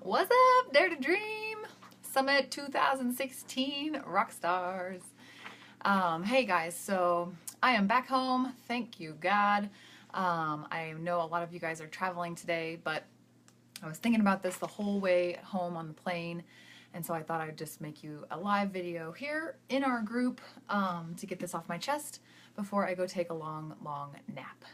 What's up, Dare to Dream? Summit 2016 rock stars. Hey guys, so I am back home. Thank you, God. I know a lot of you guys are traveling today, but I was thinking about this the whole way home on the plane, and so I thought I'd just make you a live video here in our group to get this off my chest before I go take a long nap.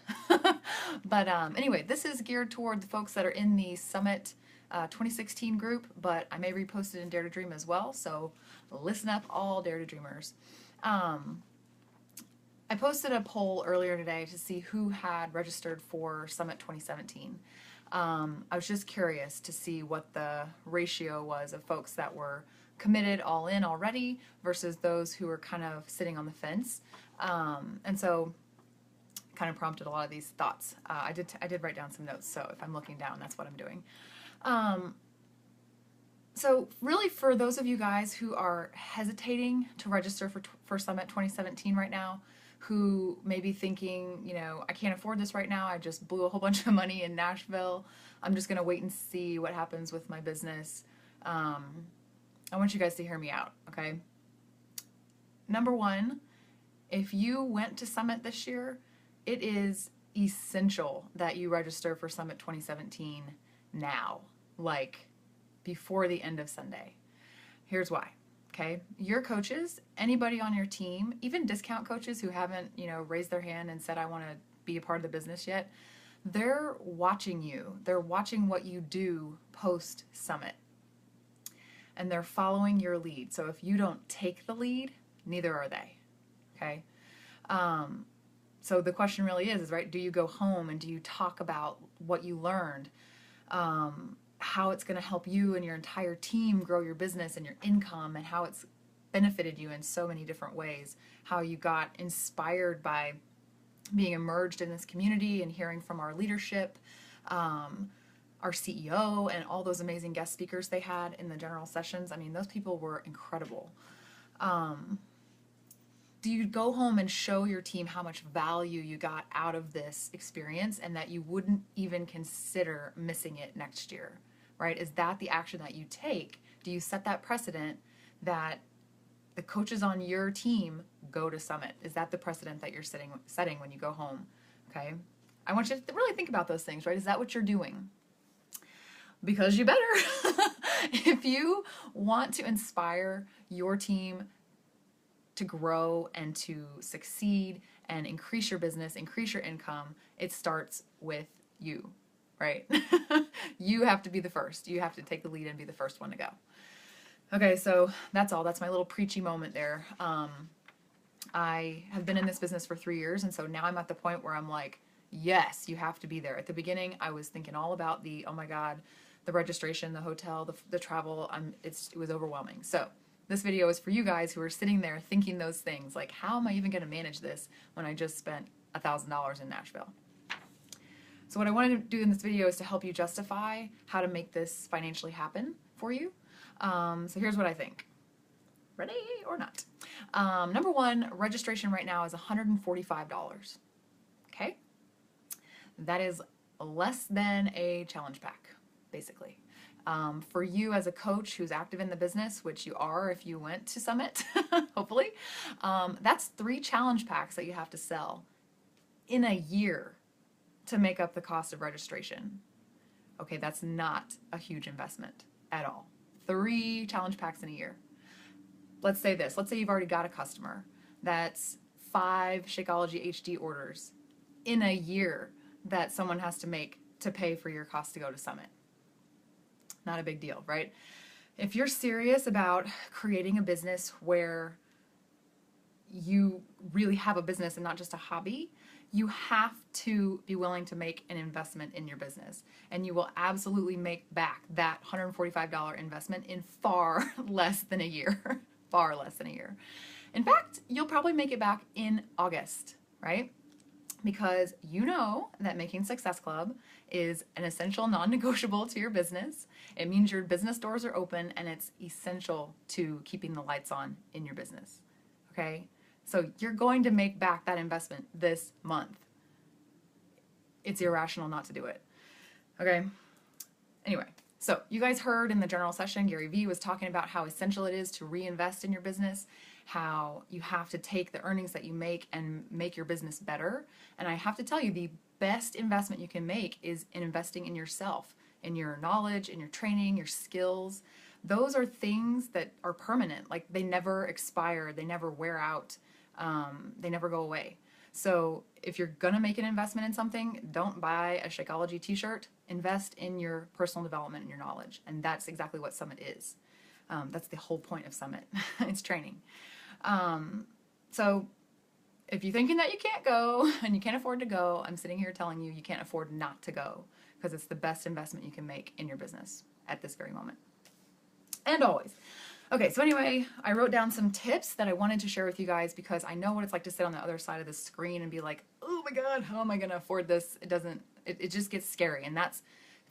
But anyway, this is geared toward the folks that are in the Summit 2016 group, but I may repost it in Dare to Dream as well, so listen up, all Dare to Dreamers. I posted a poll earlier today to see who had registered for Summit 2017. I was just curious to see what the ratio was of folks that were committed all in already versus those who were kind of sitting on the fence. And so kind of prompted a lot of these thoughts. I did write down some notes, so if I'm looking down, that's what I'm doing. So really, for those of you guys who are hesitating to register for Summit 2017 right now, who may be thinking, you know, I can't afford this right now, I just blew a whole bunch of money in Nashville, I'm just going to wait and see what happens with my business. I want you guys to hear me out, okay? Number one, if you went to Summit this year, it is essential that you register for Summit 2017 now, like before the end of Sunday. Here's why. Okay, your coaches, anybody on your team, even discount coaches who haven't, you know, raised their hand and said, I want to be a part of the business yet, they're watching you. They're watching what you do post Summit. And they're following your lead. So if you don't take the lead, neither are they. Okay? So the question really is, right, do you go home and do you talk about what you learned? How it's going to help you and your entire team grow your business and your income, and how it's benefited you in so many different ways, how you got inspired by being immersed in this community and hearing from our leadership, our CEO, and all those amazing guest speakers they had in the general sessions. I mean, those people were incredible. Do you go home and show your team how much value you got out of this experience and that you wouldn't even consider missing it next year? Right? Is that the action that you take? Do you set that precedent that the coaches on your team go to Summit? Is that the precedent that you're setting when you go home? Okay? I want you to really think about those things, right? Is that what you're doing? Because you better. If you want to inspire your team to grow and to succeed and increase your business, increase your income, it starts with you, right? You have to be the first. You have to take the lead and be the first one to go. Okay, so that's all. That's my little preachy moment there. I have been in this business for 3 years, and so now I'm at the point where I'm like, yes, you have to be there. At the beginning, I was thinking all about the, oh my God, the registration, the hotel, the travel. It was overwhelming. So this video is for you guys who are sitting there thinking those things, like, how am I even going to manage this when I just spent $1,000 in Nashville? So what I wanted to do in this video is to help you justify how to make this financially happen for you. So here's what I think. Ready or not? Number one, registration right now is $145. Okay? That is less than a challenge pack, basically. For you as a coach who's active in the business, which you are if you went to Summit, hopefully, that's 3 challenge packs that you have to sell in a year to make up the cost of registration. Okay, that's not a huge investment at all. 3 challenge packs in a year. Let's say this. Let's say you've already got a customer. That's 5 Shakeology HD orders in a year that someone has to make to pay for your cost to go to Summit. Not a big deal, right? If you're serious about creating a business where you really have a business and not just a hobby, you have to be willing to make an investment in your business. And you will absolutely make back that $145 investment in far less than a year. Far less than a year. In fact, you'll probably make it back in August, right? Because you know that making Success Club is an essential non-negotiable to your business. It means your business doors are open, and it's essential to keeping the lights on in your business. Okay? So you're going to make back that investment this month. It's irrational not to do it. Okay? Anyway, So you guys heard in the general session, Gary Vee was talking about how essential it is to reinvest in your business, how you have to take the earnings that you make and make your business better. And I have to tell you, the best investment you can make is in investing in yourself, in your knowledge, in your training, your skills. Those are things that are permanent. Like, they never expire, they never wear out, they never go away. So if you're gonna make an investment in something, don't buy a Shakeology t-shirt. Invest in your personal development and your knowledge. And that's exactly what Summit is. That's the whole point of Summit. It's training. So if you're thinking that you can't go and you can't afford to go, I'm sitting here telling you you can't afford not to go, because it's the best investment you can make in your business at this very moment. And always. Okay, so anyway, I wrote down some tips that I wanted to share with you guys, because I know what it's like to sit on the other side of the screen and be like, oh my God, how am I gonna afford this? It just gets scary, and that's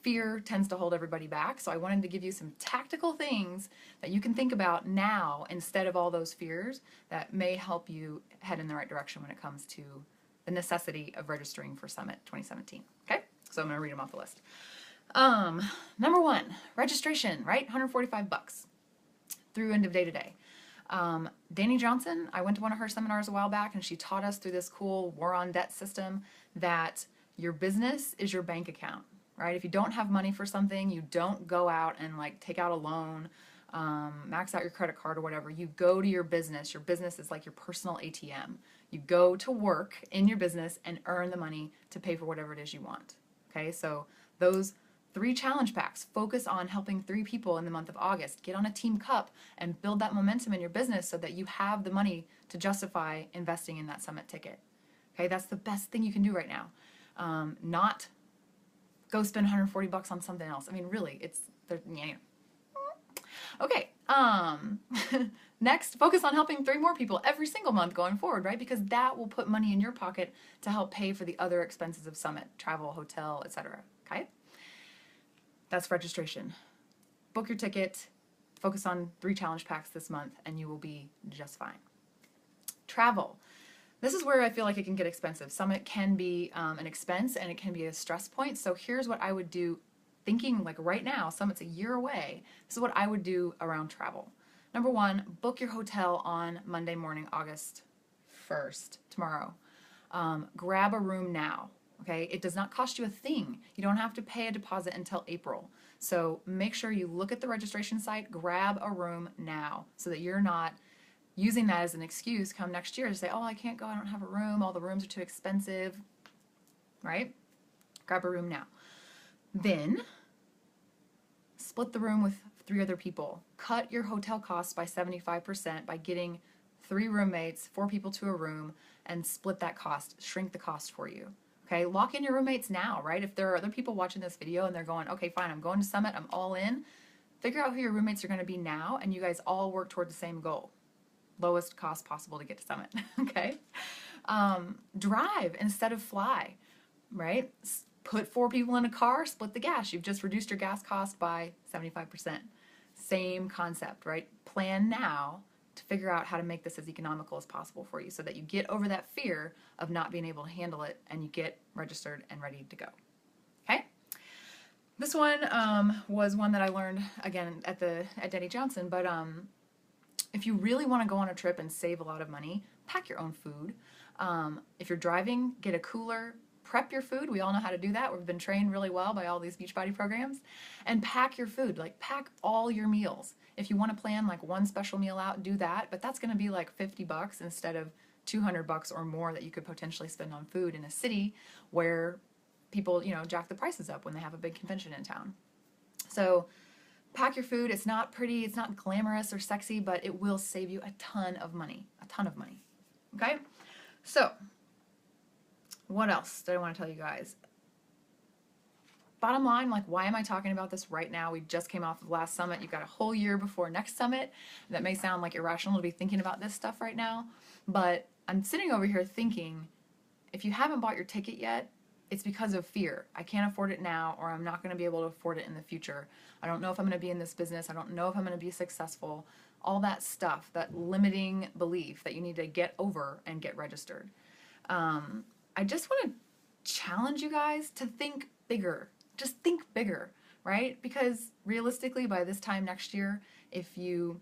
fear tends to hold everybody back. So I wanted to give you some tactical things that you can think about now instead of all those fears that may help you head in the right direction when it comes to the necessity of registering for Summit 2017. Okay, so I'm gonna read them off the list. Number one, registration, right? $145 through end of day today. Danny Johnson, I went to one of her seminars a while back, and she taught us through this cool war on debt system that your business is your bank account, right? If you don't have money for something, you don't go out and like take out a loan, max out your credit card or whatever. You go to your business. Your business is like your personal ATM. You go to work in your business and earn the money to pay for whatever it is you want. Okay, so those 3 challenge packs focus on helping 3 people in the month of August. Get on a team cup and build that momentum in your business so that you have the money to justify investing in that Summit ticket. Okay, that's the best thing you can do right now. Not go spend $140 on something else. I mean, really, yeah. Okay, next, focus on helping 3 more people every single month going forward, right? Because that will put money in your pocket to help pay for the other expenses of Summit, travel, hotel, etc. Okay? That's registration. Book your ticket, focus on 3 challenge packs this month, and you will be just fine. Travel. This is where I feel like it can get expensive. Summit can be an expense, and it can be a stress point. So here's what I would do, thinking like right now, Summit's a year away. This is what I would do around travel. Number 1, book your hotel on Monday morning, August 1st, tomorrow. Grab a room now. Okay, it does not cost you a thing. You don't have to pay a deposit until April. So make sure you look at the registration site, grab a room now, so that you're not using that as an excuse come next year to say, oh, I can't go, I don't have a room, all the rooms are too expensive, right? Grab a room now. Then split the room with 3 other people. Cut your hotel costs by 75% by getting 3 roommates, 4 people to a room, and split that cost, shrink the cost for you. Okay, lock in your roommates now, right? If there are other people watching this video and they're going, okay, fine, I'm going to Summit, I'm all in, figure out who your roommates are going to be now, and you guys all work toward the same goal. Lowest cost possible to get to Summit, okay? Drive instead of fly, right? Put 4 people in a car, split the gas. You've just reduced your gas cost by 75%. Same concept, right? Plan now to figure out how to make this as economical as possible for you so that you get over that fear of not being able to handle it and you get registered and ready to go. Okay? This one was one that I learned, again, at Danny Johnson, but if you really want to go on a trip and save a lot of money, pack your own food. If you're driving, get a cooler, prep your food. We all know how to do that. We've been trained really well by all these Beachbody programs. And pack your food, like pack all your meals. If you want to plan like one special meal out, do that, but that's going to be like $50 instead of $200 or more that you could potentially spend on food in a city where people, jack the prices up when they have a big convention in town. So pack your food. It's not pretty, it's not glamorous or sexy, but it will save you a ton of money. Okay? So, what else did I want to tell you guys? Bottom line, like, why am I talking about this right now? We just came off of last Summit. You've got a whole year before next Summit. That may sound like irrational to be thinking about this stuff right now, but I'm sitting over here thinking, if you haven't bought your ticket yet, it's because of fear. I can't afford it now, or I'm not going to be able to afford it in the future. I don't know if I'm going to be in this business. I don't know if I'm going to be successful. All that stuff, that limiting belief that you need to get over and get registered. I just want to challenge you guys to think bigger. Just think bigger, right? Because realistically, by this time next year, if you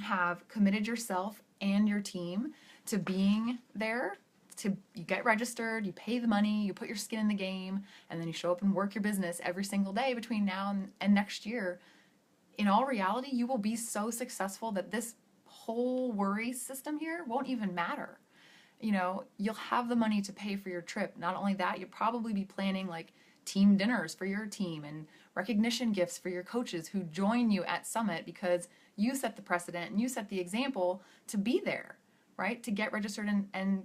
have committed yourself and your team to being there, you get registered, you pay the money, you put your skin in the game, and then you show up and work your business every single day between now and next year, in all reality, you will be so successful that this whole worry system here won't even matter. You know, you'll have the money to pay for your trip. Not only that, you'll probably be planning like team dinners for your team and recognition gifts for your coaches who join you at Summit because you set the precedent and you set the example to be there, right? To get registered and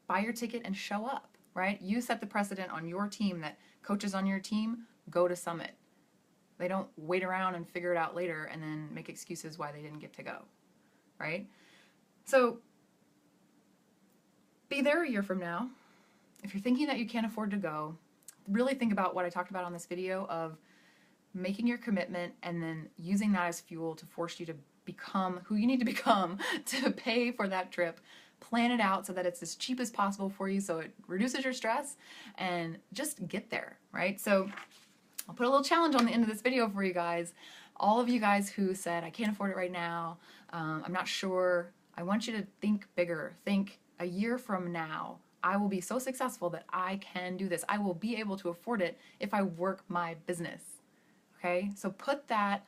buy your ticket and show up, right? You set the precedent on your team that coaches on your team go to Summit. They don't wait around and figure it out later and then make excuses why they didn't get to go, right? So be there a year from now. If you're thinking that you can't afford to go, really think about what I talked about on this video of making your commitment and then using that as fuel to force you to become who you need to become to pay for that trip. Plan it out so that it's as cheap as possible for you so it reduces your stress and just get there, right? So I'll put a little challenge on the end of this video for you guys. All of you guys who said, I can't afford it right now, I'm not sure, I want you to think bigger. Think a year from now, I will be so successful that I can do this. I will be able to afford it if I work my business, okay? So put that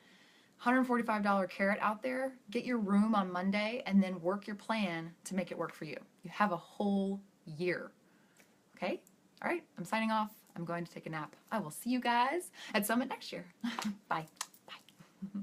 $145 carrot out there, get your room on Monday, and then work your plan to make it work for you. You have a whole year, okay? All right, I'm signing off. I'm going to take a nap. I will see you guys at Summit next year. Bye. Bye.